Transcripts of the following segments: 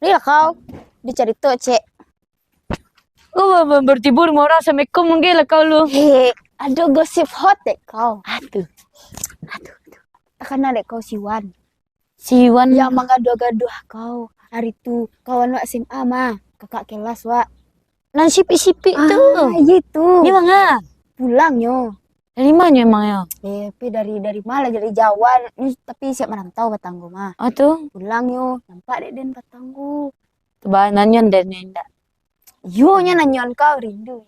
Iya kau. Dicari tuh, Cek. Oh, bertibur mau rasa mekom mungkin lah kau lu. Hehe, ada gosip hot deh kau. Aduh, Karena dek kau siwan. Siwan. Yang menggaduh-gaduh kau. Hari itu kawan wa SMA mah. Kakak kelas wa. Nan sipi-sipi tuh. Gitu. Ini mana? Pulang yo. Dari mana emangnya? Tapi dari Malah dari Jawa. Ini tapi siap merantau Batanggu mah. Oh tuh, Pulang yo. Nampak dek den Batanggu. coba nanyon dan nenda. Yo nya nanyon kau rindu.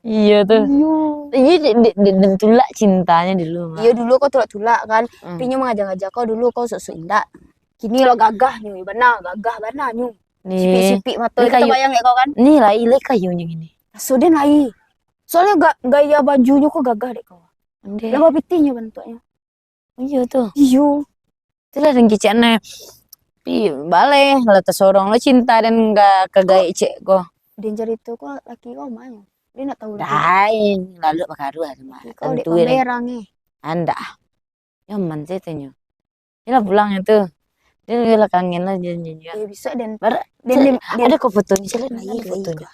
Iya tuh. Yo. Iya, dan tulak cintanya dulu mah. Iya dulu kau tulak kan. Hmm. Pinyo mengajak-ajak kau dulu kau sok-sok indah. Kini lo gagah nyu, benar gagah benar nyu. Nih, Sipi-sipi mata ini kita kayu. bayang ya kau kan. Nih lah, ile kayunya gini. So den lai. Soalnya gaya bajunya kok gagah deh kau. Ande. Lama pitinya bentuknya. Iya tuh. Iyo. Itulah yang kiciknya. Pi, balik lah tersorong lo cinta dan gak kagaya cek kok. Danger itu kok laki kau main. Dia nak tahu lagi. Dain, lalu bakaru sama. Kau dek Tentuin. kamerang Anda. Nyaman sih tanya. Inilah pulang itu. Dia lah kangen lah janjinya. Ya bisa den. Bar, Den ada kok fotonya sih lah, Iya, ada fotonya.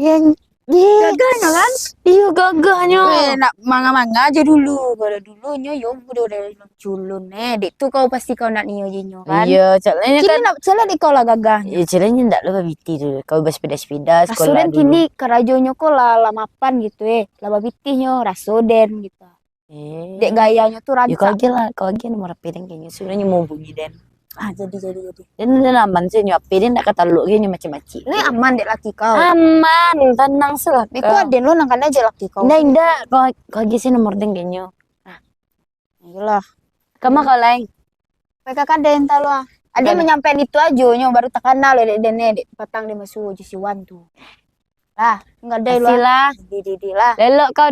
yang gagahnya kan? Iya gagahnya. Nak manga-manga aja dulu. Kalau dulunya yo udah culun dek tuh kau pasti kau nak nio jinyo kan. Iya, caranya Kini kan. nak salah di kau lah gagahnya. Iya, caranya ndak lupa biti dulu. Kau bersepeda-sepeda sekolah Rasoden dulu. kini kerajonya kok lah lamapan gitu lama bitihnya rasoden gitu. Dek gayanya tuh Ya kau rancak. lagi nomor piring kayaknya sebenarnya mau bunyi dan. Jadi. Dan aman sih nyuapin ndak kata lu gini macam-macam. Ini aman dek laki kau. Aman, tenang selah. Itu aden lo nangkan aja laki kau. Ndak, kau lagi sih nomor deng kayaknya. Iyalah. Kamu kau lain. PKK den talo. Ada menyampaikan itu aja nyo baru takana lo dek dek patang dia masuk siwan tuh. Lah, enggak ada lo. Silah. Di lah. Lelok kau